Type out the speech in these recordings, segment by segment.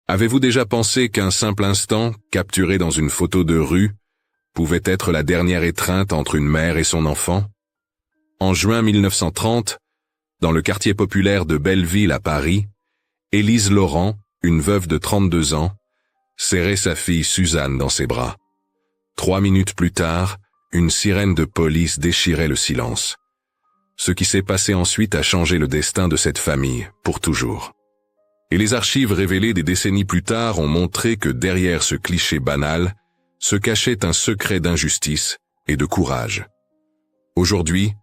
Avez-vous déjà pensé qu'un simple instant, capturé dans une photo de rue, pouvait être la dernière étreinte entre une mère et son enfant? En juin 1930, dans le quartier populaire de Belleville à Paris, Élise Laurent, une veuve de 32 ans, serrait sa fille Suzanne dans ses bras. 3 minutes plus tard, une sirène de police déchirait le silence. Ce qui s'est passé ensuite a changé le destin de cette famille, pour toujours. Et les archives révélées des décennies plus tard ont montré que derrière ce cliché banal se cachait un secret d'injustice et de courage. Aujourd'hui,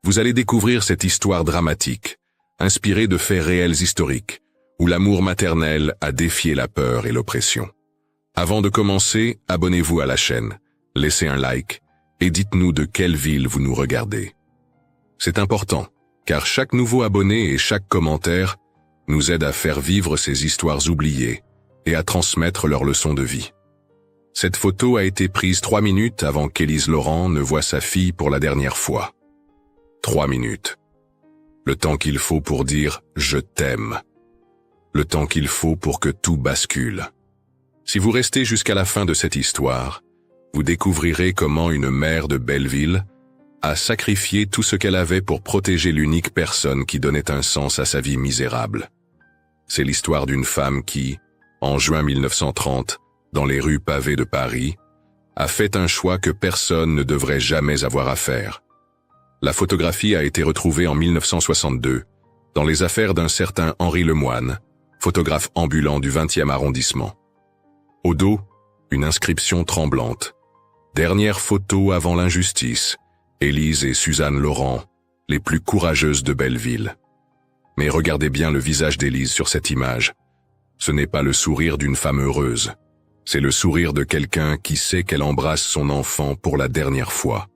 vous allez découvrir cette histoire dramatique, inspirée de faits réels historiques, où l'amour maternel a défié la peur et l'oppression. Avant de commencer, abonnez-vous à la chaîne, laissez un like et dites-nous de quelle ville vous nous regardez. C'est important, car chaque nouveau abonné et chaque commentaire nous aide à faire vivre ces histoires oubliées et à transmettre leurs leçons de vie. Cette photo a été prise 3 minutes avant qu'Élise Laurent ne voie sa fille pour la dernière fois. 3 minutes. Le temps qu'il faut pour dire « je t'aime ». Le temps qu'il faut pour que tout bascule. Si vous restez jusqu'à la fin de cette histoire, vous découvrirez comment une mère de Belleville a sacrifié tout ce qu'elle avait pour protéger l'unique personne qui donnait un sens à sa vie misérable. C'est l'histoire d'une femme qui, en juin 1930, dans les rues pavées de Paris, a fait un choix que personne ne devrait jamais avoir à faire. La photographie a été retrouvée en 1962, dans les affaires d'un certain Henri Lemoine, photographe ambulant du 20e arrondissement. Au dos, une inscription tremblante. Dernière photo avant l'injustice, Élise et Suzanne Laurent, les plus courageuses de Belleville. Mais regardez bien le visage d'Élise sur cette image. Ce n'est pas le sourire d'une femme heureuse. C'est le sourire de quelqu'un qui sait qu'elle embrasse son enfant pour la dernière fois.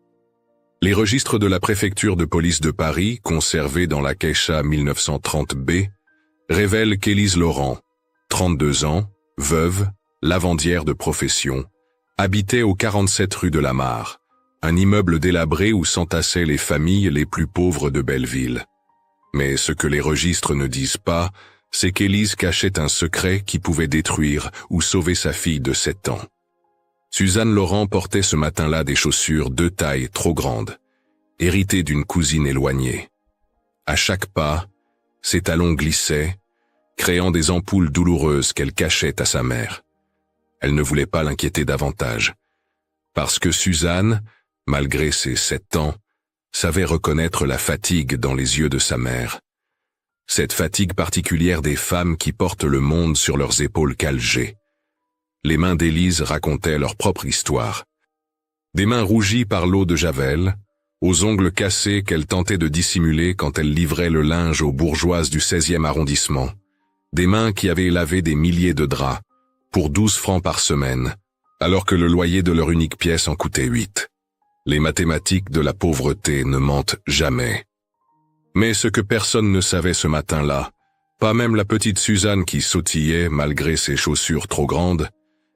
Les registres de la préfecture de police de Paris, conservés dans la Caïcha 1930B, révèlent qu'Élise Laurent, 32 ans, veuve, lavandière de profession, habitait au 47 rue de la Mare, un immeuble délabré où s'entassaient les familles les plus pauvres de Belleville. Mais ce que les registres ne disent pas, c'est qu'Élise cachait un secret qui pouvait détruire ou sauver sa fille de 7 ans. Suzanne Laurent portait ce matin-là des chaussures de taille trop grande, héritées d'une cousine éloignée. À chaque pas, ses talons glissaient, créant des ampoules douloureuses qu'elle cachait à sa mère. Elle ne voulait pas l'inquiéter davantage, parce que Suzanne, malgré ses 7 ans, savait reconnaître la fatigue dans les yeux de sa mère. Cette fatigue particulière des femmes qui portent le monde sur leurs épaules calgées. Les mains d'Élise racontaient leur propre histoire. Des mains rougies par l'eau de Javel, aux ongles cassés qu'elle tentait de dissimuler quand elle livrait le linge aux bourgeoises du 16e arrondissement. Des mains qui avaient lavé des milliers de draps, pour 12 francs par semaine, alors que le loyer de leur unique pièce en coûtait 8. Les mathématiques de la pauvreté ne mentent jamais. Mais ce que personne ne savait ce matin-là, pas même la petite Suzanne qui sautillait malgré ses chaussures trop grandes,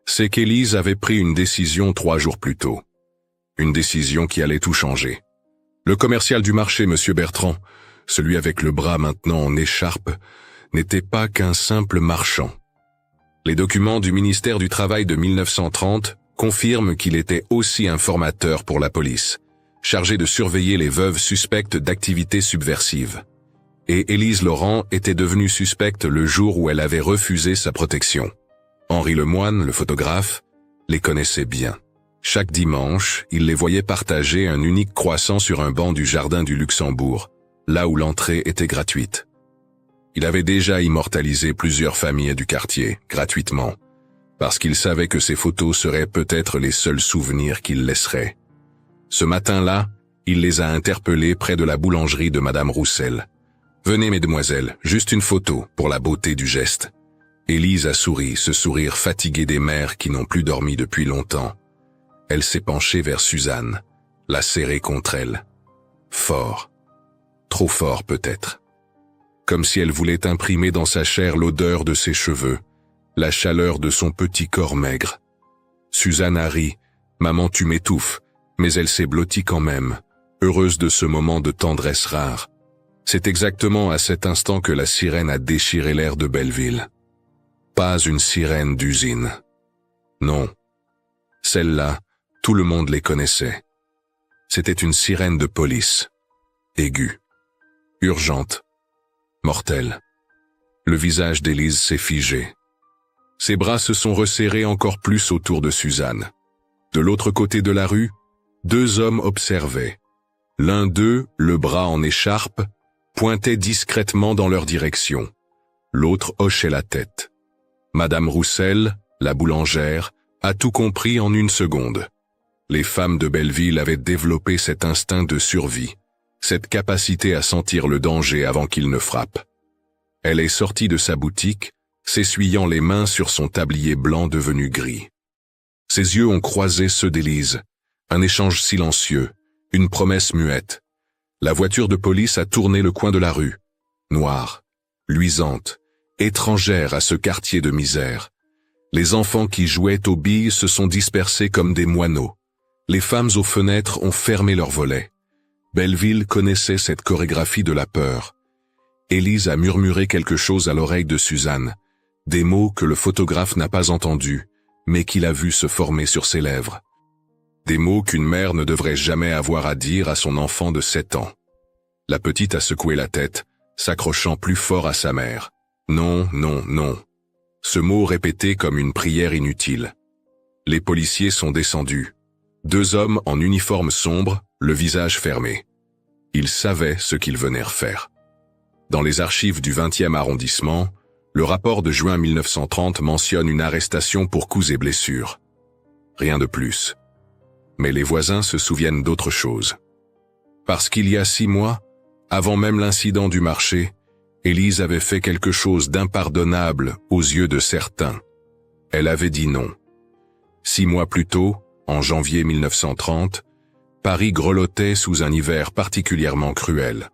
c'est qu'Élise avait pris une décision 3 jours plus tôt. Une décision qui allait tout changer. Le commercial du marché, M. Bertrand, celui avec le bras maintenant en écharpe, n'était pas qu'un simple marchand. Les documents du ministère du Travail de 1930 confirment qu'il était aussi un formateur pour la police, chargé de surveiller les veuves suspectes d'activités subversives. Et Élise Laurent était devenue suspecte le jour où elle avait refusé sa protection. Henri Lemoine, le photographe, les connaissait bien. Chaque dimanche, il les voyait partager un unique croissant sur un banc du jardin du Luxembourg, là où l'entrée était gratuite. Il avait déjà immortalisé plusieurs familles du quartier, gratuitement, parce qu'il savait que ces photos seraient peut-être les seuls souvenirs qu'il laisserait. Ce matin-là, il les a interpellées près de la boulangerie de Madame Roussel. « Venez, mesdemoiselles, juste une photo, pour la beauté du geste. » Élise a souri, ce sourire fatigué des mères qui n'ont plus dormi depuis longtemps. Elle s'est penchée vers Suzanne, l'a serrée contre elle. Fort. Trop fort peut-être. Comme si elle voulait imprimer dans sa chair l'odeur de ses cheveux, la chaleur de son petit corps maigre. Suzanne a ri, « Maman, tu m'étouffes », mais elle s'est blottie quand même, heureuse de ce moment de tendresse rare. C'est exactement à cet instant que la sirène a déchiré l'air de Belleville. pas une sirène d'usine. Non. Celles-là, tout le monde les connaissait. C'était une sirène de police. Aiguë. Urgente. Mortelle. Le visage d'Élise s'est figé. Ses bras se sont resserrés encore plus autour de Suzanne. De l'autre côté de la rue, 2 hommes observaient. L'un d'eux, le bras en écharpe, pointait discrètement dans leur direction. L'autre hochait la tête. Madame Roussel, la boulangère, a tout compris en 1 seconde. Les femmes de Belleville avaient développé cet instinct de survie, cette capacité à sentir le danger avant qu'il ne frappe. Elle est sortie de sa boutique, s'essuyant les mains sur son tablier blanc devenu gris. Ses yeux ont croisé ceux d'Élise, un échange silencieux, une promesse muette. La voiture de police a tourné le coin de la rue, noire, luisante, étrangère à ce quartier de misère. Les enfants qui jouaient aux billes se sont dispersés comme des moineaux. Les femmes aux fenêtres ont fermé leurs volets. Belleville connaissait cette chorégraphie de la peur. Élise a murmuré quelque chose à l'oreille de Suzanne, des mots que le photographe n'a pas entendus, mais qu'il a vu se former sur ses lèvres. Des mots qu'une mère ne devrait jamais avoir à dire à son enfant de 7 ans. La petite a secoué la tête, s'accrochant plus fort à sa mère. Non, non, non. Ce mot répété comme une prière inutile. Les policiers sont descendus. 2 hommes en uniforme sombre, le visage fermé. Ils savaient ce qu'ils venaient faire. Dans les archives du 20e arrondissement, le rapport de juin 1930 mentionne une arrestation pour coups et blessures. Rien de plus. Mais les voisins se souviennent d'autre chose. Parce qu'il y a 6 mois, avant même l'incident du marché, Élise avait fait quelque chose d'impardonnable aux yeux de certains. Elle avait dit non. 6 mois plus tôt, en janvier 1930, Paris grelottait sous un hiver particulièrement cruel.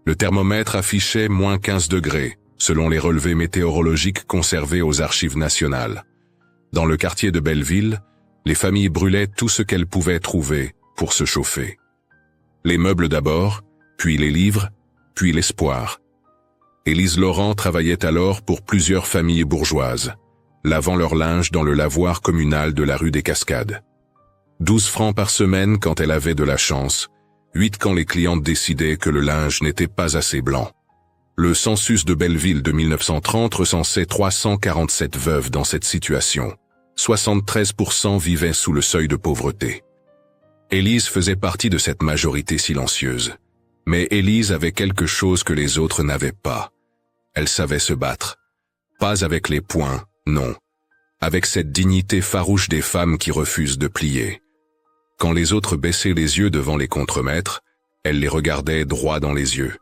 Le thermomètre affichait moins 15 degrés, selon les relevés météorologiques conservés aux archives nationales. Dans le quartier de Belleville, les familles brûlaient tout ce qu'elles pouvaient trouver pour se chauffer. Les meubles d'abord, puis les livres, puis l'espoir. Élise Laurent travaillait alors pour plusieurs familles bourgeoises, lavant leur linge dans le lavoir communal de la rue des Cascades. 12 francs par semaine quand elle avait de la chance, 8 quand les clientes décidaient que le linge n'était pas assez blanc. Le census de Belleville de 1930 recensait 347 veuves dans cette situation. 73% vivaient sous le seuil de pauvreté. Élise faisait partie de cette majorité silencieuse. Mais Élise avait quelque chose que les autres n'avaient pas. Elle savait se battre. Pas avec les poings, non. Avec cette dignité farouche des femmes qui refusent de plier. Quand les autres baissaient les yeux devant les contremaîtres, elle les regardait droit dans les yeux.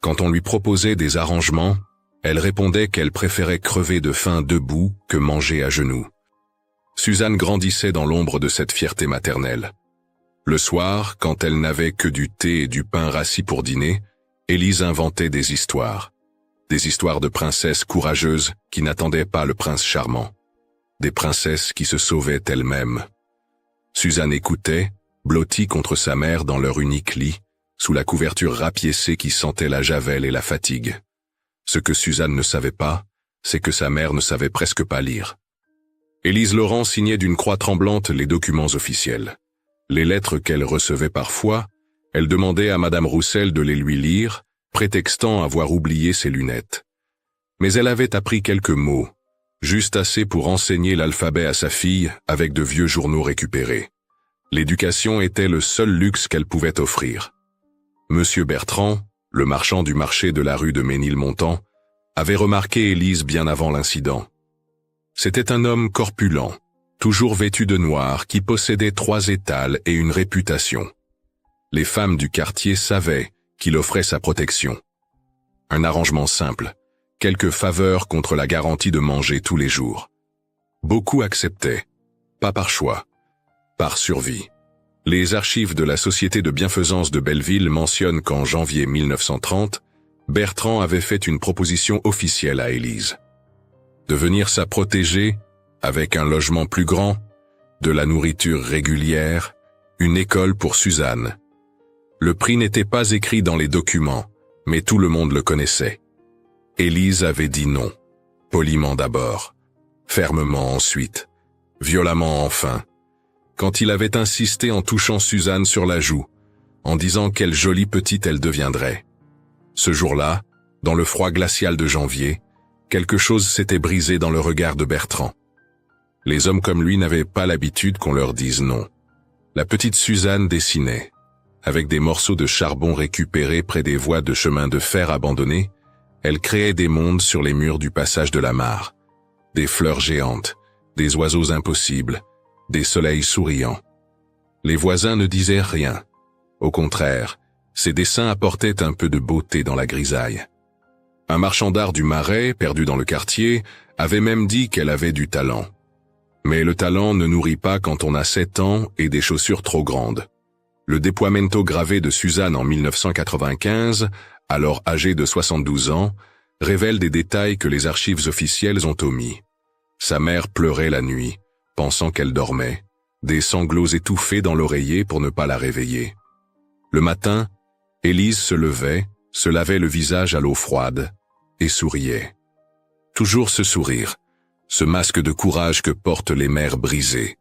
Quand on lui proposait des arrangements, elle répondait qu'elle préférait crever de faim debout que manger à genoux. Suzanne grandissait dans l'ombre de cette fierté maternelle. Le soir, quand elle n'avait que du thé et du pain rassis pour dîner, Élise inventait des histoires. Des histoires de princesses courageuses qui n'attendaient pas le prince charmant. Des princesses qui se sauvaient elles-mêmes. Suzanne écoutait, blottie contre sa mère dans leur unique lit, sous la couverture rapiécée qui sentait la javel et la fatigue. Ce que Suzanne ne savait pas, c'est que sa mère ne savait presque pas lire. Élise Laurent signait d'une croix tremblante les documents officiels. Les lettres qu'elle recevait parfois, elle demandait à Madame Roussel de les lui lire, prétextant avoir oublié ses lunettes. Mais elle avait appris quelques mots, juste assez pour enseigner l'alphabet à sa fille avec de vieux journaux récupérés. L'éducation était le seul luxe qu'elle pouvait offrir. Monsieur Bertrand, le marchand du marché de la rue de Ménilmontant, avait remarqué Élise bien avant l'incident. C'était un homme corpulent, toujours vêtu de noir, qui possédait 3 étals et une réputation. Les femmes du quartier savaient qu'il offrait sa protection. Un arrangement simple, quelques faveurs contre la garantie de manger tous les jours. Beaucoup acceptaient, pas par choix, par survie. Les archives de la Société de bienfaisance de Belleville mentionnent qu'en janvier 1930, Bertrand avait fait une proposition officielle à Élise. Devenir sa protégée, avec un logement plus grand, de la nourriture régulière, une école pour Suzanne. Le prix n'était pas écrit dans les documents, mais tout le monde le connaissait. Élise avait dit non, poliment d'abord, fermement ensuite, violemment enfin, quand il avait insisté en touchant Suzanne sur la joue, en disant quelle jolie petite elle deviendrait. Ce jour-là, dans le froid glacial de janvier, quelque chose s'était brisé dans le regard de Bertrand. Les hommes comme lui n'avaient pas l'habitude qu'on leur dise non. La petite Suzanne dessinait. Avec des morceaux de charbon récupérés près des voies de chemin de fer abandonnées, elle créait des mondes sur les murs du passage de la mare. Des fleurs géantes, des oiseaux impossibles, des soleils souriants. Les voisins ne disaient rien. Au contraire, ses dessins apportaient un peu de beauté dans la grisaille. Un marchand d'art du Marais, perdu dans le quartier, avait même dit qu'elle avait du talent. Mais le talent ne nourrit pas quand on a 7 ans et des chaussures trop grandes. Le déploiemento gravé de Suzanne en 1995, alors âgée de 72 ans, révèle des détails que les archives officielles ont omis. Sa mère pleurait la nuit, pensant qu'elle dormait, des sanglots étouffés dans l'oreiller pour ne pas la réveiller. Le matin, Élise se levait, se lavait le visage à l'eau froide et souriait. Toujours ce sourire, ce masque de courage que portent les mères brisées.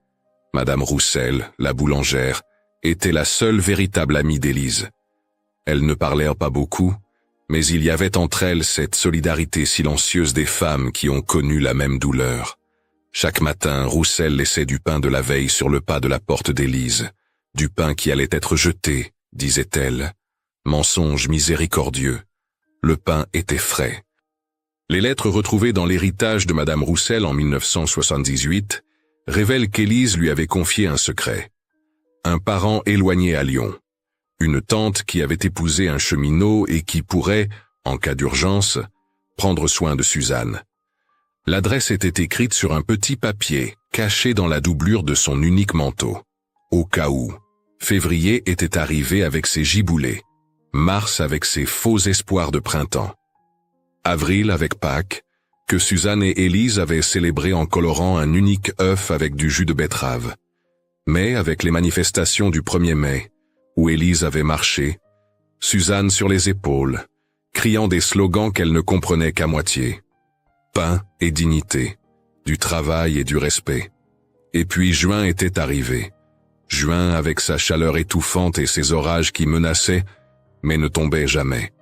Madame Roussel, la boulangère, était la seule véritable amie d'Élise. Elles ne parlaient pas beaucoup, mais il y avait entre elles cette solidarité silencieuse des femmes qui ont connu la même douleur. Chaque matin, Roussel laissait du pain de la veille sur le pas de la porte d'Élise, du pain qui allait être jeté, disait-elle. Mensonge miséricordieux. Le pain était frais. Les lettres retrouvées dans l'héritage de Madame Roussel en 1978 révèlent qu'Élise lui avait confié un secret. Un parent éloigné à Lyon. Une tante qui avait épousé un cheminot et qui pourrait, en cas d'urgence, prendre soin de Suzanne. L'adresse était écrite sur un petit papier, caché dans la doublure de son unique manteau. Au cas où, février était arrivé avec ses giboulées, mars avec ses faux espoirs de printemps, avril avec Pâques, que Suzanne et Élise avaient célébré en colorant un unique œuf avec du jus de betterave. Mai avec les manifestations du 1er mai, où Élise avait marché, Suzanne sur les épaules, criant des slogans qu'elle ne comprenait qu'à moitié. Pain et dignité, du travail et du respect. Et puis juin était arrivé. Juin avec sa chaleur étouffante et ses orages qui menaçaient, mais ne tombaient jamais.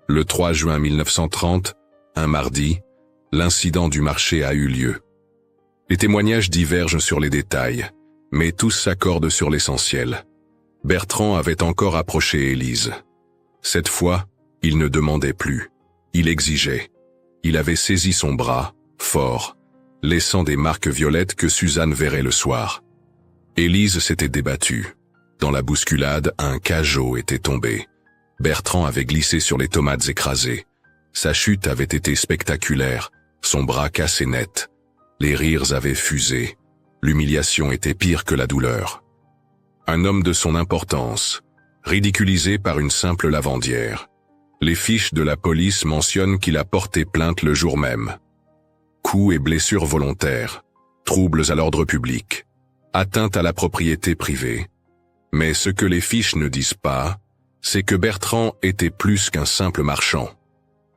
Le 3 juin 1930, un mardi, l'incident du marché a eu lieu. Les témoignages divergent sur les détails, mais tous s'accordent sur l'essentiel. Bertrand avait encore approché Élise. Cette fois, il ne demandait plus. Il exigeait. Il avait saisi son bras, fort, laissant des marques violettes que Suzanne verrait le soir. Élise s'était débattue. Dans la bousculade, un cajot était tombé. Bertrand avait glissé sur les tomates écrasées. Sa chute avait été spectaculaire, son bras cassé net. Les rires avaient fusé. L'humiliation était pire que la douleur. Un homme de son importance, ridiculisé par une simple lavandière. Les fiches de la police mentionnent qu'il a porté plainte le jour même. Coups et blessures volontaires, troubles à l'ordre public, atteinte à la propriété privée. Mais ce que les fiches ne disent pas, c'est que Bertrand était plus qu'un simple marchand.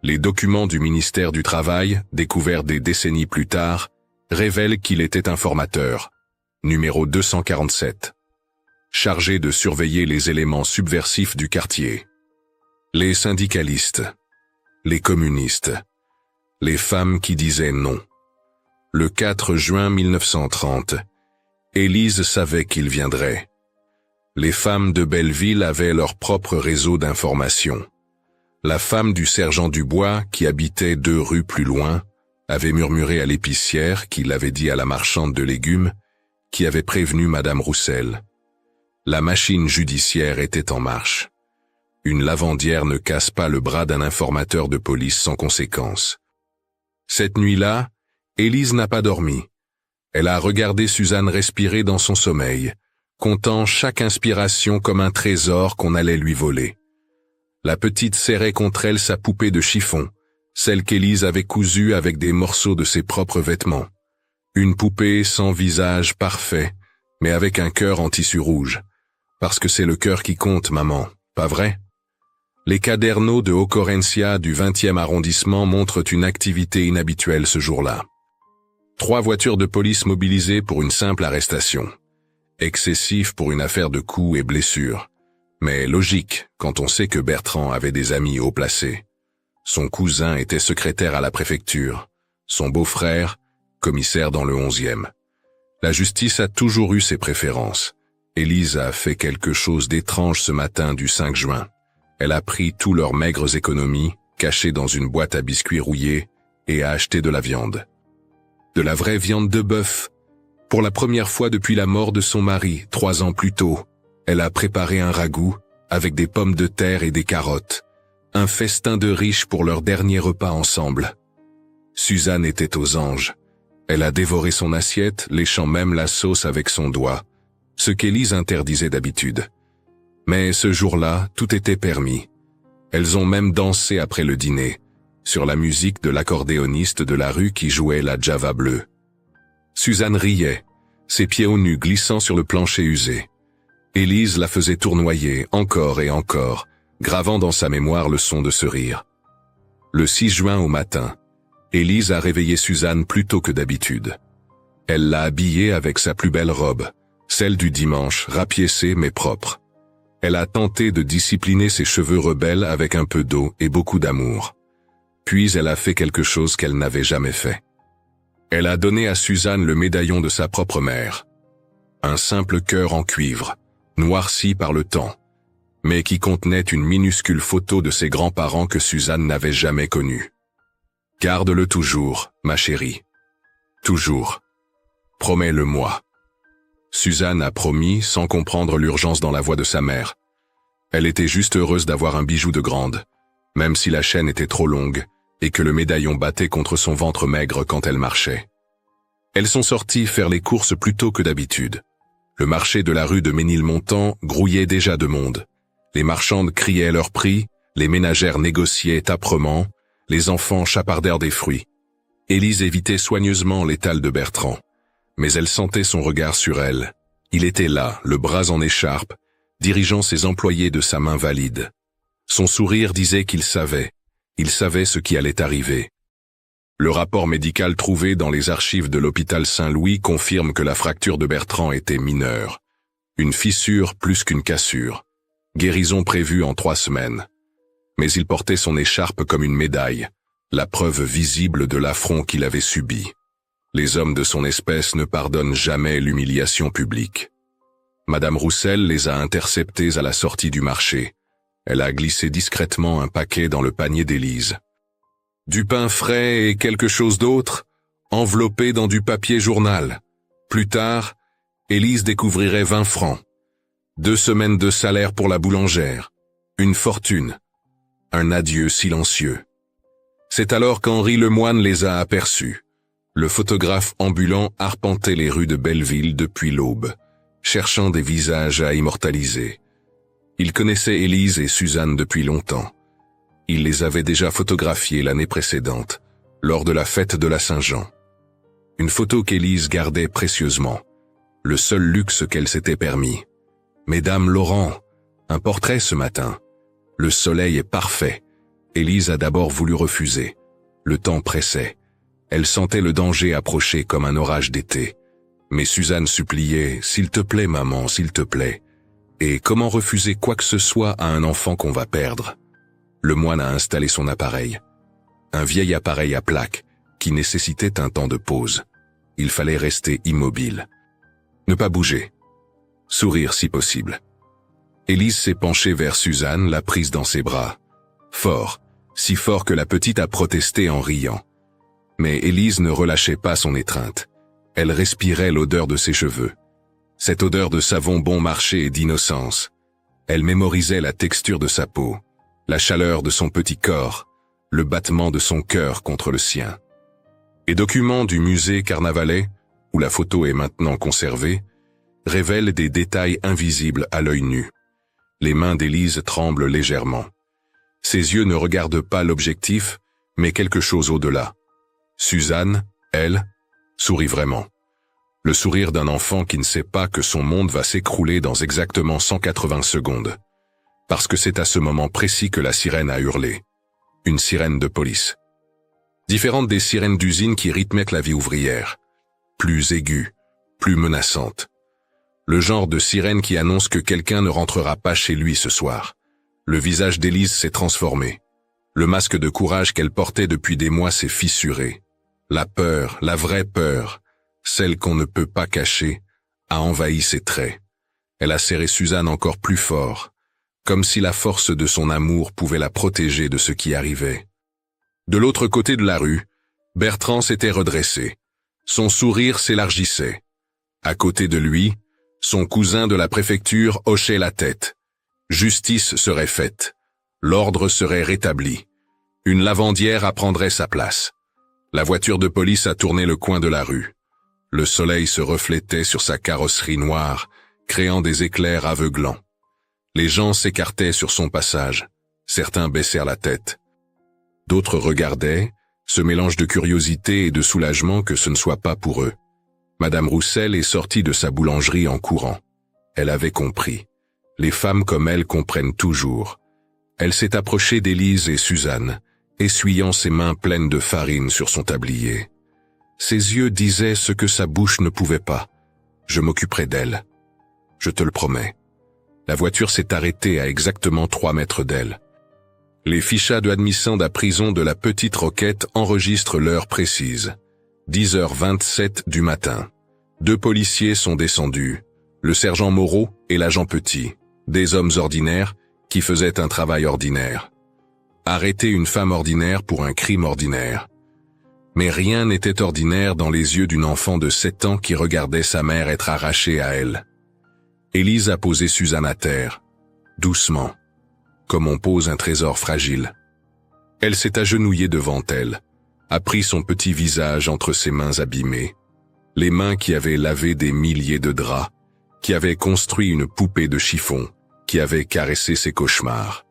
Les documents du ministère du Travail, découverts des décennies plus tard, révèlent qu'il était informateur, numéro 247, chargé de surveiller les éléments subversifs du quartier. Les syndicalistes, les communistes, les femmes qui disaient non. Le 4 juin 1930, Élise savait qu'il viendrait. Les femmes de Belleville avaient leur propre réseau d'information. La femme du sergent Dubois, qui habitait 2 rues plus loin, avait murmuré à l'épicière, qui l'avait dit à la marchande de légumes, qui avait prévenu Madame Roussel. La machine judiciaire était en marche. Une lavandière ne casse pas le bras d'un informateur de police sans conséquence. Cette nuit-là, Élise n'a pas dormi. Elle a regardé Suzanne respirer dans son sommeil, comptant chaque inspiration comme un trésor qu'on allait lui voler. La petite serrait contre elle sa poupée de chiffon, celle qu'Élise avait cousue avec des morceaux de ses propres vêtements. Une poupée sans visage parfait, mais avec un cœur en tissu rouge. Parce que c'est le cœur qui compte, maman, pas vrai? Les cadernaux de Occorrencia du 20e arrondissement montrent une activité inhabituelle ce jour-là. 3 voitures de police mobilisées pour une simple arrestation. Excessif pour une affaire de coups et blessures, mais logique quand on sait que Bertrand avait des amis haut placés. Son cousin était secrétaire à la préfecture, son beau-frère, commissaire dans le 11e. La justice a toujours eu ses préférences. Élise a fait quelque chose d'étrange ce matin du 5 juin. Elle a pris tous leurs maigres économies, cachées dans une boîte à biscuits rouillés, et a acheté de la viande. De la vraie viande de bœuf. Pour la première fois depuis la mort de son mari, 3 ans plus tôt, elle a préparé un ragoût, avec des pommes de terre et des carottes. Un festin de riches pour leur dernier repas ensemble. Suzanne était aux anges. Elle a dévoré son assiette, léchant même la sauce avec son doigt, ce qu'Élise interdisait d'habitude. Mais ce jour-là, tout était permis. Elles ont même dansé après le dîner, sur la musique de l'accordéoniste de la rue qui jouait la Java bleue. Suzanne riait, ses pieds aux nus glissant sur le plancher usé. Élise la faisait tournoyer encore et encore, gravant dans sa mémoire le son de ce rire. Le 6 juin au matin, Élise a réveillé Suzanne plus tôt que d'habitude. Elle l'a habillée avec sa plus belle robe, celle du dimanche, rapiécée mais propre. Elle a tenté de discipliner ses cheveux rebelles avec un peu d'eau et beaucoup d'amour. Puis elle a fait quelque chose qu'elle n'avait jamais fait. Elle a donné à Suzanne le médaillon de sa propre mère. Un simple cœur en cuivre, noirci par le temps, mais qui contenait une minuscule photo de ses grands-parents que Suzanne n'avait jamais connus. Garde-le toujours, ma chérie. Toujours. Promets-le-moi. Suzanne a promis sans comprendre l'urgence dans la voix de sa mère. Elle était juste heureuse d'avoir un bijou de grande, même si la chaîne était trop longue et que le médaillon battait contre son ventre maigre quand elle marchait. Elles sont sorties faire les courses plus tôt que d'habitude. Le marché de la rue de Ménilmontant grouillait déjà de monde. Les marchandes criaient leurs prix, les ménagères négociaient âprement, les enfants chapardèrent des fruits. Élise évitait soigneusement l'étal de Bertrand, mais elle sentait son regard sur elle. Il était là, le bras en écharpe, dirigeant ses employés de sa main valide. Son sourire disait qu'il savait ce qui allait arriver. Le rapport médical trouvé dans les archives de l'hôpital Saint-Louis confirme que la fracture de Bertrand était mineure. Une fissure plus qu'une cassure. Guérison prévue en 3 semaines. Mais il portait son écharpe comme une médaille, la preuve visible de l'affront qu'il avait subi. Les hommes de son espèce ne pardonnent jamais l'humiliation publique. Madame Roussel les a interceptés à la sortie du marché. Elle a glissé discrètement un paquet dans le panier d'Élise. Du pain frais et quelque chose d'autre, enveloppé dans du papier journal. Plus tard, Élise découvrirait 20 francs. 2 semaines de salaire pour la boulangère. Une fortune. Un adieu silencieux. C'est alors qu'Henri Lemoine les a aperçus. Le photographe ambulant arpentait les rues de Belleville depuis l'aube, cherchant des visages à immortaliser. Il connaissait Élise et Suzanne depuis longtemps. Il les avait déjà photographiées l'année précédente, lors de la fête de la Saint-Jean. Une photo qu'Élise gardait précieusement, le seul luxe qu'elle s'était permis. « Mesdames Laurent, un portrait ce matin. Le soleil est parfait. » Élise a d'abord voulu refuser. Le temps pressait. Elle sentait le danger approcher comme un orage d'été. Mais Suzanne suppliait « S'il te plaît, maman, s'il te plaît. » Et comment refuser quoi que ce soit à un enfant qu'on va perdre? Le moine a installé son appareil. Un vieil appareil à plaque qui nécessitait un temps de pause. Il fallait rester immobile. Ne pas bouger. Sourire si possible. Élise s'est penchée vers Suzanne, l'a prise dans ses bras. Fort, si fort que la petite a protesté en riant. Mais Élise ne relâchait pas son étreinte. Elle respirait l'odeur de ses cheveux. Cette odeur de savon bon marché et d'innocence. Elle mémorisait la texture de sa peau, la chaleur de son petit corps, le battement de son cœur contre le sien. Les documents du musée Carnavalet, où la photo est maintenant conservée, révèlent des détails invisibles à l'œil nu. Les mains d'Élise tremblent légèrement. Ses yeux ne regardent pas l'objectif, mais quelque chose au-delà. Suzanne, elle, sourit vraiment. Le sourire d'un enfant qui ne sait pas que son monde va s'écrouler dans exactement 180 secondes. Parce que c'est à ce moment précis que la sirène a hurlé. Une sirène de police. Différente des sirènes d'usine qui rythmaient la vie ouvrière. plus aiguë, plus menaçante. Le genre de sirène qui annonce que quelqu'un ne rentrera pas chez lui ce soir. Le visage d'Élise s'est transformé. Le masque de courage qu'elle portait depuis des mois s'est fissuré. La peur, la vraie peur, celle qu'on ne peut pas cacher, a envahi ses traits. Elle a serré Suzanne encore plus fort, comme si la force de son amour pouvait la protéger de ce qui arrivait. De l'autre côté de la rue, Bertrand s'était redressé. Son sourire s'élargissait. À côté de lui, son cousin de la préfecture hochait la tête. Justice serait faite. L'ordre serait rétabli. Une lavandière prendrait sa place. La voiture de police a tourné le coin de la rue. Le soleil se reflétait sur sa carrosserie noire, créant des éclairs aveuglants. Les gens s'écartaient sur son passage. Certains baissèrent la tête. D'autres regardaient, ce mélange de curiosité et de soulagement que ce ne soit pas pour eux. Madame Roussel est sortie de sa boulangerie en courant. Elle avait compris. Les femmes comme elle comprennent toujours. Elle s'est approchée d'Élise et Suzanne, essuyant ses mains pleines de farine sur son tablier. Ses yeux disaient ce que sa bouche ne pouvait pas. Je m'occuperai d'elle. Je te le promets. La voiture s'est arrêtée à exactement 3 mètres d'elle. Les fichas de admission à prison de la Petite Roquette enregistrent l'heure précise. 10h27 du matin. 2 policiers sont descendus. Le sergent Moreau et l'agent Petit. Des hommes ordinaires qui faisaient un travail ordinaire. Arrêter une femme ordinaire pour un crime ordinaire. Mais rien n'était ordinaire dans les yeux d'une enfant de 7 ans qui regardait sa mère être arrachée à elle. Élise a posé Suzanne à terre, doucement, comme on pose un trésor fragile. Elle s'est agenouillée devant elle, a pris son petit visage entre ses mains abîmées, les mains qui avaient lavé des milliers de draps, qui avaient construit une poupée de chiffon, qui avaient caressé ses cauchemars.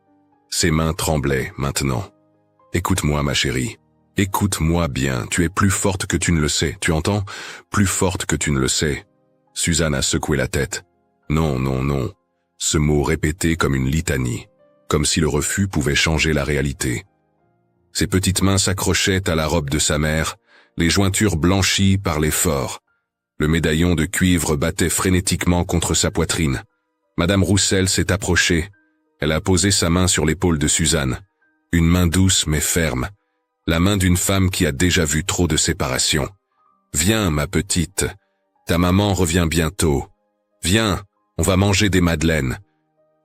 Ses mains tremblaient maintenant. Écoute-moi, ma chérie. Écoute-moi bien, tu es plus forte que tu ne le sais, tu entends? Plus forte que tu ne le sais. Suzanne a secoué la tête. Non, non, non. Ce mot répété comme une litanie, comme si le refus pouvait changer la réalité. Ses petites mains s'accrochaient à la robe de sa mère, les jointures blanchies par l'effort. Le médaillon de cuivre battait frénétiquement contre sa poitrine. Madame Roussel s'est approchée. Elle a posé sa main sur l'épaule de Suzanne. Une main douce mais ferme. La main d'une femme qui a déjà vu trop de séparations. Viens, ma petite. Ta maman revient bientôt. Viens, on va manger des madeleines.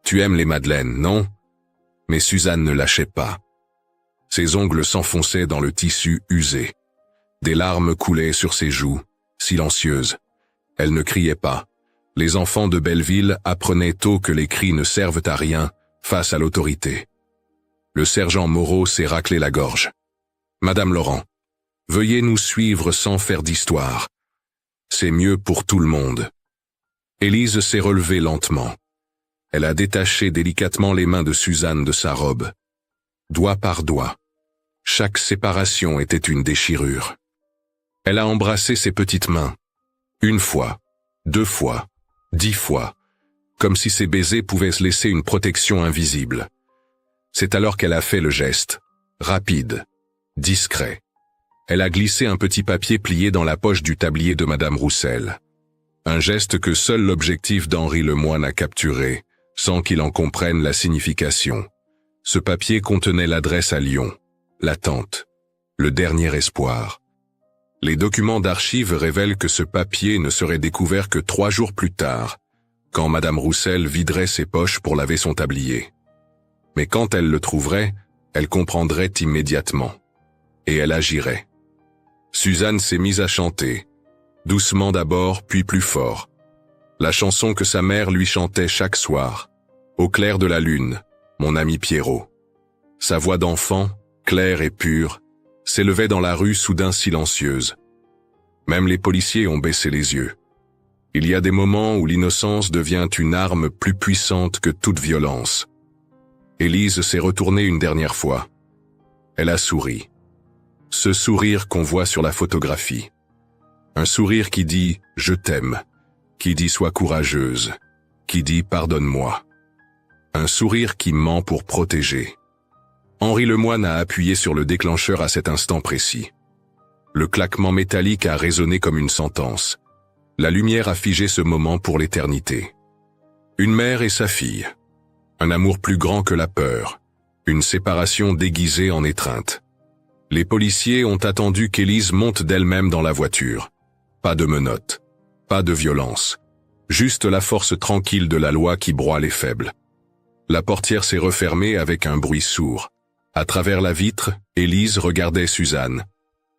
Tu aimes les madeleines, non? Mais Suzanne ne lâchait pas. Ses ongles s'enfonçaient dans le tissu usé. Des larmes coulaient sur ses joues, silencieuses. Elle ne criait pas. Les enfants de Belleville apprenaient tôt que les cris ne servent à rien face à l'autorité. Le sergent Moreau s'est raclé la gorge. Madame Laurent, veuillez nous suivre sans faire d'histoire. C'est mieux pour tout le monde. Élise s'est relevée lentement. Elle a détaché délicatement les mains de Suzanne de sa robe. Doigt par doigt. Chaque séparation était une déchirure. Elle a embrassé ses petites mains. 1 fois, 2 fois, 10 fois, comme si ses baisers pouvaient se laisser une protection invisible. C'est alors qu'elle a fait le geste, rapide, discret. Elle a glissé un petit papier plié dans la poche du tablier de Madame Roussel. Un geste que seul l'objectif d'Henri Lemoine a capturé, sans qu'il en comprenne la signification. Ce papier contenait l'adresse à Lyon, l'attente, le dernier espoir. Les documents d'archives révèlent que ce papier ne serait découvert que 3 jours plus tard, quand Madame Roussel viderait ses poches pour laver son tablier. Mais quand elle le trouverait, elle comprendrait immédiatement. Et elle agirait. Suzanne s'est mise à chanter, doucement d'abord, puis plus fort. La chanson que sa mère lui chantait chaque soir, au clair de la lune, mon ami Pierrot. Sa voix d'enfant, claire et pure, s'élevait dans la rue soudain silencieuse. Même les policiers ont baissé les yeux. Il y a des moments où l'innocence devient une arme plus puissante que toute violence. Élise s'est retournée une dernière fois. Elle a souri. Ce sourire qu'on voit sur la photographie. Un sourire qui dit « je t'aime », qui dit « sois courageuse », qui dit « pardonne-moi ». Un sourire qui ment pour protéger. Henri Lemoine a appuyé sur le déclencheur à cet instant précis. Le claquement métallique a résonné comme une sentence. La lumière a figé ce moment pour l'éternité. Une mère et sa fille. Un amour plus grand que la peur. Une séparation déguisée en étreinte. Les policiers ont attendu qu'Élise monte d'elle-même dans la voiture. Pas de menottes. Pas de violence. Juste la force tranquille de la loi qui broie les faibles. La portière s'est refermée avec un bruit sourd. À travers la vitre, Élise regardait Suzanne.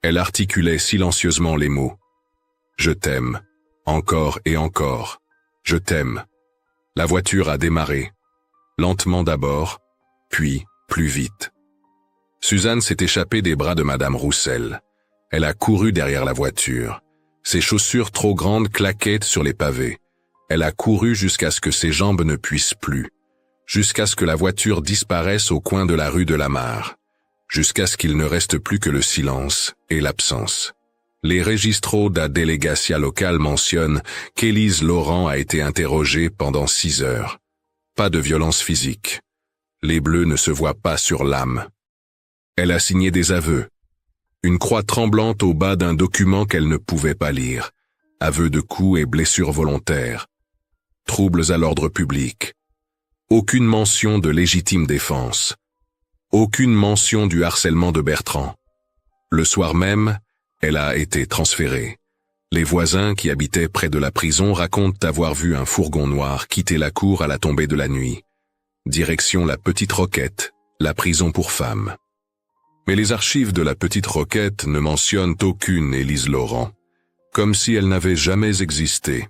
Elle articulait silencieusement les mots. « Je t'aime. Encore et encore. Je t'aime. » La voiture a démarré. Lentement d'abord, puis plus vite. Suzanne s'est échappée des bras de Madame Roussel. Elle a couru derrière la voiture. Ses chaussures trop grandes claquaient sur les pavés. Elle a couru jusqu'à ce que ses jambes ne puissent plus. Jusqu'à ce que la voiture disparaisse au coin de la rue de la Mare. Jusqu'à ce qu'il ne reste plus que le silence et l'absence. Les registros da delegacia locale mentionnent qu'Élise Laurent a été interrogée pendant 6 heures. Pas de violence physique. Les bleus ne se voient pas sur l'âme. Elle a signé des aveux. Une croix tremblante au bas d'un document qu'elle ne pouvait pas lire. Aveux de coups et blessures volontaires. Troubles à l'ordre public. Aucune mention de légitime défense. Aucune mention du harcèlement de Bertrand. Le soir même, elle a été transférée. Les voisins qui habitaient près de la prison racontent avoir vu un fourgon noir quitter la cour à la tombée de la nuit. Direction la Petite Roquette, la prison pour femmes. Mais les archives de la Petite Roquette ne mentionnent aucune Élise Laurent, comme si elle n'avait jamais existé.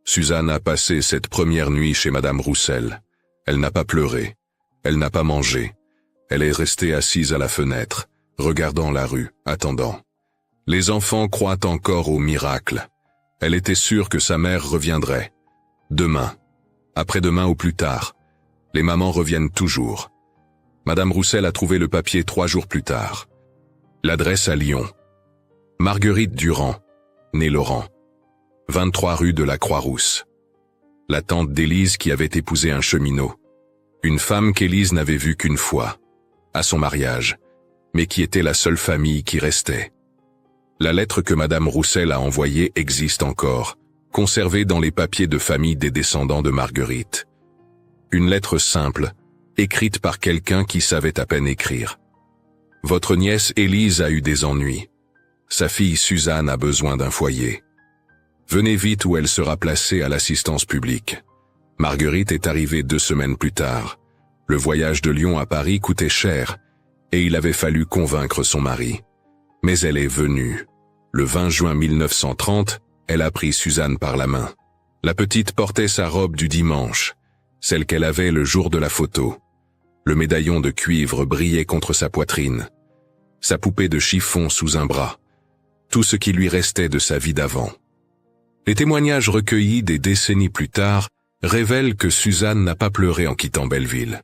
Suzanne a passé cette première nuit chez Madame Roussel. Elle n'a pas pleuré, elle n'a pas mangé. Elle est restée assise à la fenêtre, regardant la rue, attendant. Les enfants croient encore au miracle. Elle était sûre que sa mère reviendrait. Demain, après-demain ou plus tard. Les mamans reviennent toujours. Madame Roussel a trouvé le papier 3 jours plus tard. L'adresse à Lyon. Marguerite Durand, née Laurent. 23 rue de la Croix-Rousse. La tante d'Élise qui avait épousé un cheminot. Une femme qu'Élise n'avait vue qu'une fois, à son mariage, mais qui était la seule famille qui restait. La lettre que Madame Roussel a envoyée existe encore, conservée dans les papiers de famille des descendants de Marguerite. Une lettre simple, écrite par quelqu'un qui savait à peine écrire. Votre nièce Élise a eu des ennuis. Sa fille Suzanne a besoin d'un foyer. Venez vite ou elle sera placée à l'assistance publique. Marguerite est arrivée 2 semaines plus tard. Le voyage de Lyon à Paris coûtait cher, et il avait fallu convaincre son mari. Mais elle est venue. Le 20 juin 1930, elle a pris Suzanne par la main. La petite portait sa robe du dimanche, celle qu'elle avait le jour de la photo. Le médaillon de cuivre brillait contre sa poitrine. Sa poupée de chiffon sous un bras. Tout ce qui lui restait de sa vie d'avant. Les témoignages recueillis des décennies plus tard révèlent que Suzanne n'a pas pleuré en quittant Belleville.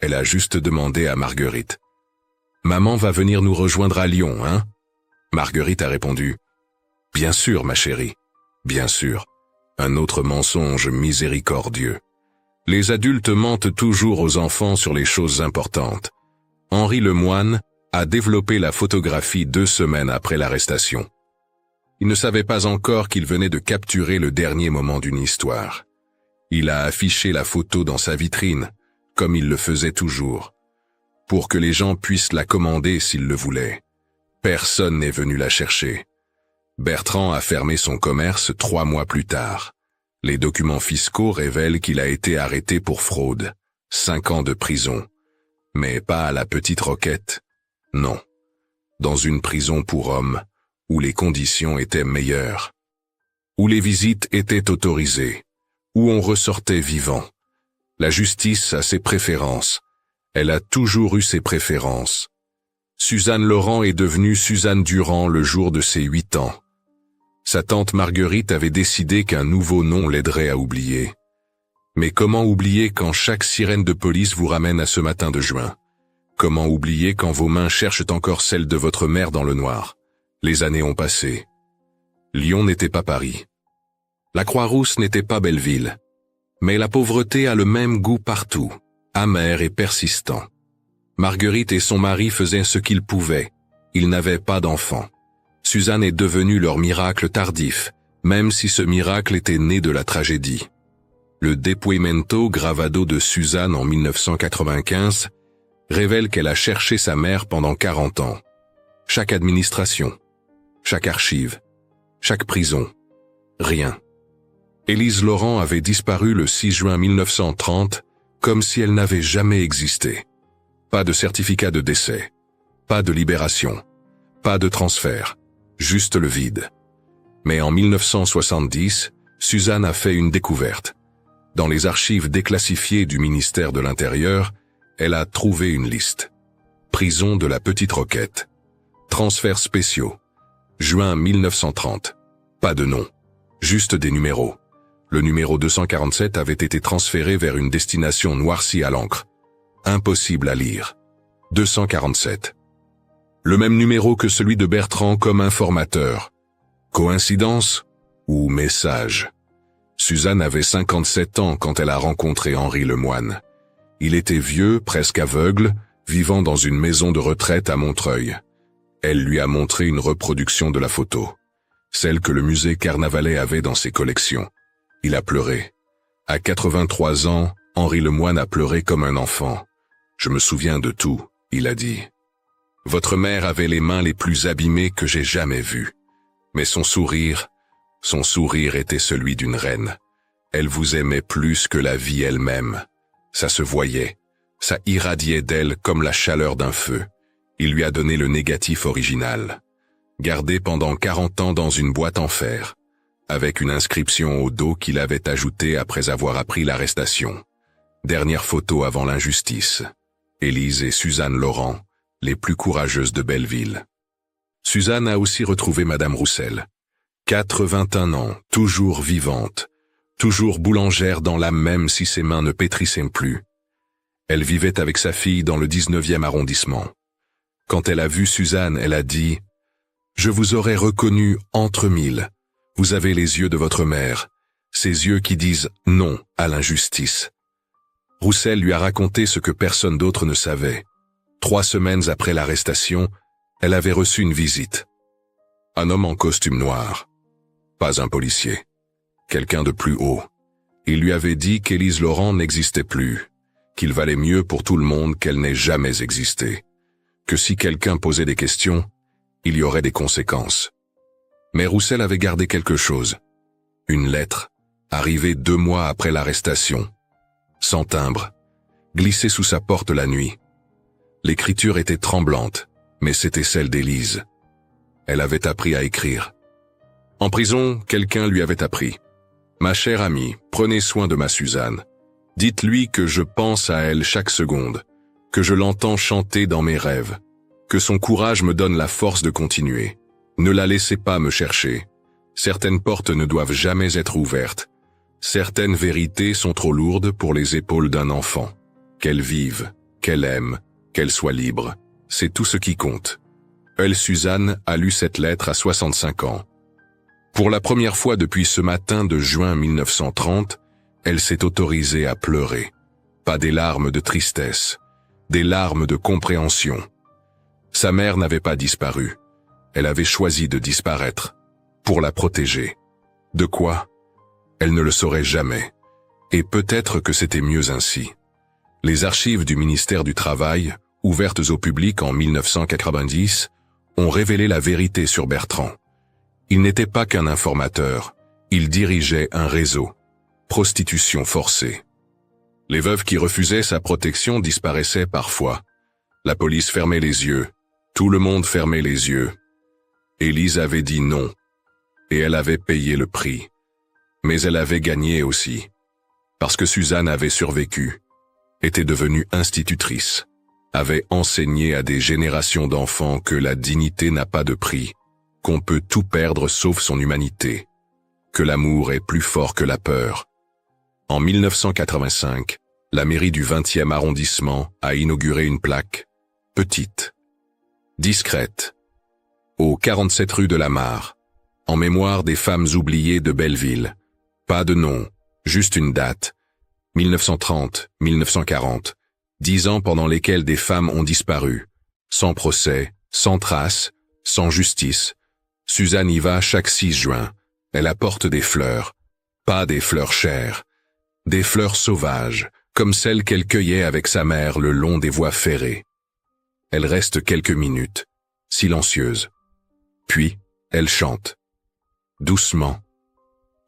Elle a juste demandé à Marguerite. « Maman va venir nous rejoindre à Lyon, hein ?» Marguerite a répondu. « Bien sûr, ma chérie, bien sûr. » Un autre mensonge miséricordieux. Les adultes mentent toujours aux enfants sur les choses importantes. Henri Lemoine a développé la photographie 2 semaines après l'arrestation. Il ne savait pas encore qu'il venait de capturer le dernier moment d'une histoire. Il a affiché la photo dans sa vitrine, comme il le faisait toujours, pour que les gens puissent la commander s'ils le voulaient. Personne n'est venu la chercher. Bertrand a fermé son commerce 3 mois plus tard. Les documents fiscaux révèlent qu'il a été arrêté pour fraude. 5 ans de prison. Mais pas à la Petite Roquette. Non. Dans une prison pour hommes, où les conditions étaient meilleures. Où les visites étaient autorisées. Où on ressortait vivant. La justice a ses préférences. Elle a toujours eu ses préférences. Suzanne Laurent est devenue Suzanne Durand le jour de ses 8 ans. Sa tante Marguerite avait décidé qu'un nouveau nom l'aiderait à oublier. Mais comment oublier quand chaque sirène de police vous ramène à ce matin de juin? Comment oublier quand vos mains cherchent encore celle de votre mère dans le noir? Les années ont passé. Lyon n'était pas Paris. La Croix-Rousse n'était pas Belleville. Mais la pauvreté a le même goût partout, amer et persistant. Marguerite et son mari faisaient ce qu'ils pouvaient. Ils n'avaient pas d'enfants. Suzanne est devenue leur miracle tardif, même si ce miracle était né de la tragédie. Le Depoimento Gravado de Suzanne en 1995 révèle qu'elle a cherché sa mère pendant 40 ans. Chaque administration, chaque archive, chaque prison, rien. Élise Laurent avait disparu le 6 juin 1930 comme si elle n'avait jamais existé. Pas de certificat de décès, pas de libération, pas de transfert, juste le vide. Mais en 1970, Suzanne a fait une découverte. Dans les archives déclassifiées du ministère de l'Intérieur, elle a trouvé une liste. Prison de la Petite Roquette. Transferts spéciaux. Juin 1930. Pas de nom. Juste des numéros. Le numéro 247 avait été transféré vers une destination noircie à l'encre. Impossible à lire. 247. Le même numéro que celui de Bertrand comme informateur. Coïncidence ou message? Suzanne avait 57 ans quand elle a rencontré Henri Lemoine. Il était vieux, presque aveugle, vivant dans une maison de retraite à Montreuil. Elle lui a montré une reproduction de la photo, celle que le musée Carnavalet avait dans ses collections. Il a pleuré. À 83 ans, Henri Lemoine a pleuré comme un enfant. « Je me souviens de tout », il a dit. « Votre mère avait les mains les plus abîmées que j'ai jamais vues. Mais son sourire était celui d'une reine. Elle vous aimait plus que la vie elle-même. Ça se voyait, ça irradiait d'elle comme la chaleur d'un feu. Il lui a donné le négatif original, gardé pendant 40 ans dans une boîte en fer, avec une inscription au dos qu'il avait ajoutée après avoir appris l'arrestation. Dernière photo avant l'injustice. Élise et Suzanne Laurent, les plus courageuses de Belleville. Suzanne a aussi retrouvé Madame Roussel. 81 ans, toujours vivante, toujours boulangère dans l'âme même si ses mains ne pétrissaient plus. Elle vivait avec sa fille dans le 19e arrondissement. Quand elle a vu Suzanne, elle a dit « Je vous aurais reconnu entre mille. Vous avez les yeux de votre mère, ces yeux qui disent non à l'injustice. » Roussel lui a raconté ce que personne d'autre ne savait. 3 semaines après l'arrestation, elle avait reçu une visite. Un homme en costume noir. Pas un policier. Quelqu'un de plus haut. Il lui avait dit qu'Élise Laurent n'existait plus, qu'il valait mieux pour tout le monde qu'elle n'ait jamais existé, que si quelqu'un posait des questions, il y aurait des conséquences. Mais Roussel avait gardé quelque chose. Une lettre, arrivée 2 mois après l'arrestation, sans timbre, glissée sous sa porte la nuit. L'écriture était tremblante, mais c'était celle d'Élise. Elle avait appris à écrire. En prison, quelqu'un lui avait appris. « Ma chère amie, prenez soin de ma Suzanne. Dites-lui que je pense à elle chaque seconde, que je l'entends chanter dans mes rêves, que son courage me donne la force de continuer. Ne la laissez pas me chercher. Certaines portes ne doivent jamais être ouvertes. Certaines vérités sont trop lourdes pour les épaules d'un enfant. Qu'elle vive, qu'elle aime, qu'elle soit libre. C'est tout ce qui compte. » Elle, Suzanne, a lu cette lettre à 65 ans. Pour la première fois depuis ce matin de juin 1930, elle s'est autorisée à pleurer. Pas des larmes de tristesse, des larmes de compréhension. Sa mère n'avait pas disparu. Elle avait choisi de disparaître, pour la protéger. De quoi? Elle ne le saurait jamais. Et peut-être que c'était mieux ainsi. Les archives du ministère du Travail, ouvertes au public en 1990, ont révélé la vérité sur Bertrand. Il n'était pas qu'un informateur, il dirigeait un réseau. Prostitution forcée. Les veuves qui refusaient sa protection disparaissaient parfois. La police fermait les yeux, tout le monde fermait les yeux. Élise avait dit non, et elle avait payé le prix. Mais elle avait gagné aussi, parce que Suzanne avait survécu, était devenue institutrice, avait enseigné à des générations d'enfants que la dignité n'a pas de prix, qu'on peut tout perdre sauf son humanité, que l'amour est plus fort que la peur. En 1985, la mairie du 20e arrondissement a inauguré une plaque, petite, discrète, au 47 rue de la Mare, en mémoire des femmes oubliées de Belleville. Pas de nom, juste une date, 1930-1940, 10 ans pendant lesquels des femmes ont disparu, sans procès, sans trace, sans justice, Suzanne y va chaque 6 juin. Elle apporte des fleurs, pas des fleurs chères, des fleurs sauvages, comme celles qu'elle cueillait avec sa mère le long des voies ferrées. Elle reste quelques minutes, silencieuse. Puis, elle chante. Doucement.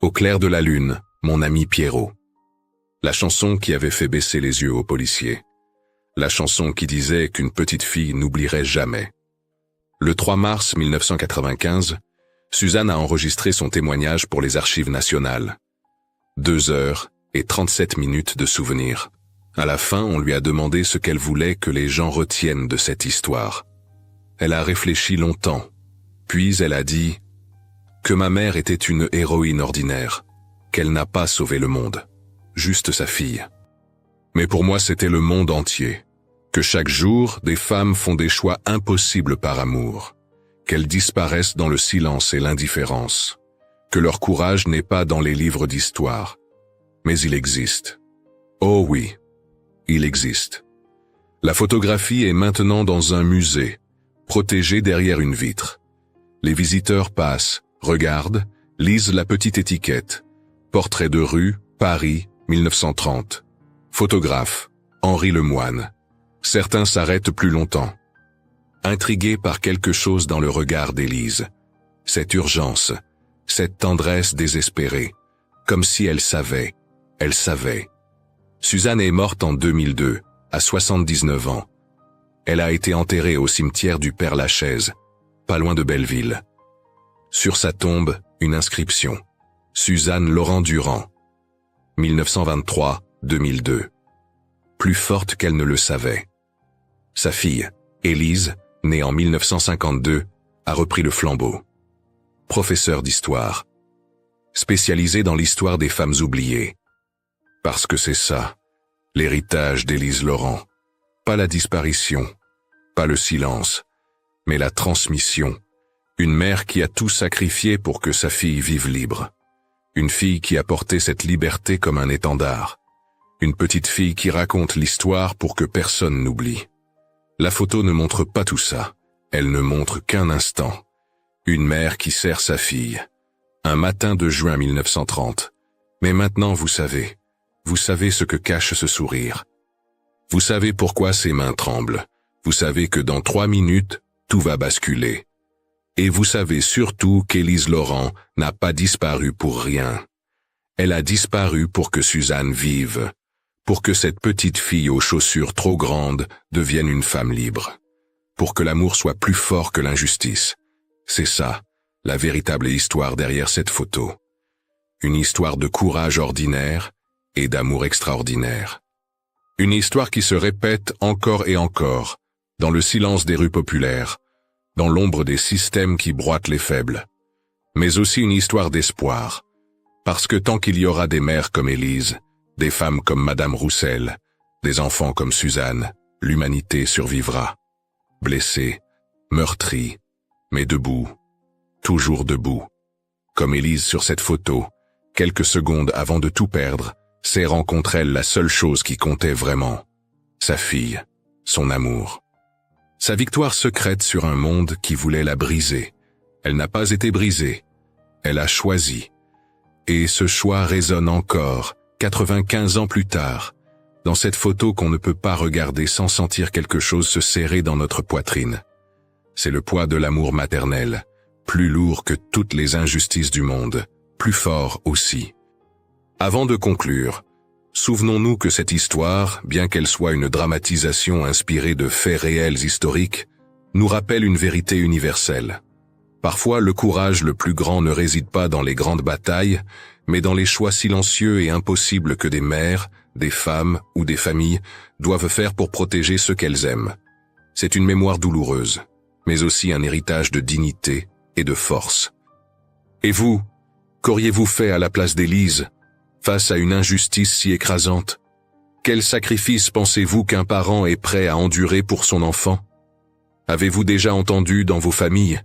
Au clair de la lune, mon ami Pierrot. La chanson qui avait fait baisser les yeux aux policiers. La chanson qui disait qu'une petite fille n'oublierait jamais. Le 3 mars 1995, Suzanne a enregistré son témoignage pour les Archives nationales. 2 heures et 37 minutes de souvenirs. À la fin, on lui a demandé ce qu'elle voulait que les gens retiennent de cette histoire. Elle a réfléchi longtemps, puis elle a dit que ma mère était une héroïne ordinaire, qu'elle n'a pas sauvé le monde, juste sa fille. Mais pour moi, c'était le monde entier, que chaque jour, des femmes font des choix impossibles par amour, qu'elles disparaissent dans le silence et l'indifférence, que leur courage n'est pas dans les livres d'histoire, mais il existe. Oh oui, il existe. La photographie est maintenant dans un musée, protégée derrière une vitre. Les visiteurs passent, regardent, lisent la petite étiquette. Portrait de rue, Paris, 1930. Photographe, Henri Lemoine. Certains s'arrêtent plus longtemps. Intrigués par quelque chose dans le regard d'Élise. Cette urgence, cette tendresse désespérée. Comme si elle savait. Elle savait. Suzanne est morte en 2002, à 79 ans. Elle a été enterrée au cimetière du Père-Lachaise, pas loin de Belleville. Sur sa tombe, une inscription. Suzanne Laurent Durand. 1923-2002. Plus forte qu'elle ne le savait. Sa fille, Élise, née en 1952, a repris le flambeau. Professeur d'histoire. Spécialisée dans l'histoire des femmes oubliées. Parce que c'est ça, l'héritage d'Élise Laurent. Pas la disparition, pas le silence, mais la transmission. Une mère qui a tout sacrifié pour que sa fille vive libre. Une fille qui a porté cette liberté comme un étendard. Une petite fille qui raconte l'histoire pour que personne n'oublie. La photo ne montre pas tout ça. Elle ne montre qu'un instant. Une mère qui serre sa fille. Un matin de juin 1930. Mais maintenant vous savez ce que cache ce sourire. Vous savez pourquoi ses mains tremblent. Vous savez que dans 3 minutes, tout va basculer. Et vous savez surtout qu'Élise Laurent n'a pas disparu pour rien. Elle a disparu pour que Suzanne vive, pour que cette petite fille aux chaussures trop grandes devienne une femme libre, pour que l'amour soit plus fort que l'injustice. C'est ça, la véritable histoire derrière cette photo. Une histoire de courage ordinaire et d'amour extraordinaire. Une histoire qui se répète encore et encore, dans le silence des rues populaires, dans l'ombre des systèmes qui broient les faibles. Mais aussi une histoire d'espoir, parce que tant qu'il y aura des mères comme Élise, des femmes comme Madame Roussel, des enfants comme Suzanne, l'humanité survivra. Blessée, meurtrie, mais debout, toujours debout. Comme Élise sur cette photo, quelques secondes avant de tout perdre, serrant contre elle la seule chose qui comptait vraiment, sa fille, son amour. Sa victoire secrète sur un monde qui voulait la briser. Elle n'a pas été brisée, elle a choisi. Et ce choix résonne encore, 95 ans plus tard, dans cette photo qu'on ne peut pas regarder sans sentir quelque chose se serrer dans notre poitrine. C'est le poids de l'amour maternel, plus lourd que toutes les injustices du monde, plus fort aussi. Avant de conclure, souvenons-nous que cette histoire, bien qu'elle soit une dramatisation inspirée de faits réels historiques, nous rappelle une vérité universelle. Parfois, le courage le plus grand ne réside pas dans les grandes batailles, mais dans les choix silencieux et impossibles que des mères, des femmes ou des familles doivent faire pour protéger ceux qu'elles aiment. C'est une mémoire douloureuse, mais aussi un héritage de dignité et de force. Et vous, qu'auriez-vous fait à la place d'Élise, face à une injustice si écrasante? Quel sacrifice pensez-vous qu'un parent est prêt à endurer pour son enfant? Avez-vous déjà entendu dans vos familles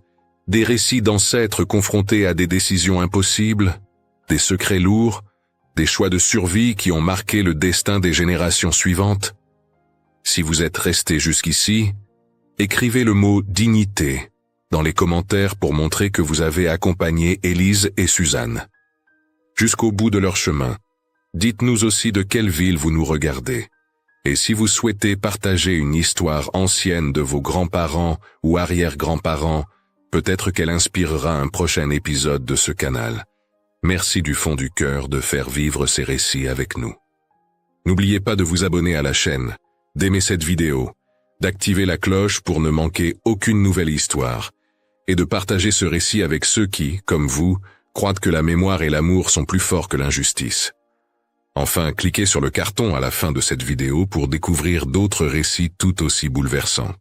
des récits d'ancêtres confrontés à des décisions impossibles, des secrets lourds, des choix de survie qui ont marqué le destin des générations suivantes? Si vous êtes resté jusqu'ici, écrivez le mot dignité dans les commentaires pour montrer que vous avez accompagné Élise et Suzanne jusqu'au bout de leur chemin. Dites-nous aussi de quelle ville vous nous regardez. Et si vous souhaitez partager une histoire ancienne de vos grands-parents ou arrière-grands-parents, peut-être qu'elle inspirera un prochain épisode de ce canal. Merci du fond du cœur de faire vivre ces récits avec nous. N'oubliez pas de vous abonner à la chaîne, d'aimer cette vidéo, d'activer la cloche pour ne manquer aucune nouvelle histoire, et de partager ce récit avec ceux qui, comme vous, croient que la mémoire et l'amour sont plus forts que l'injustice. Enfin, cliquez sur le carton à la fin de cette vidéo pour découvrir d'autres récits tout aussi bouleversants.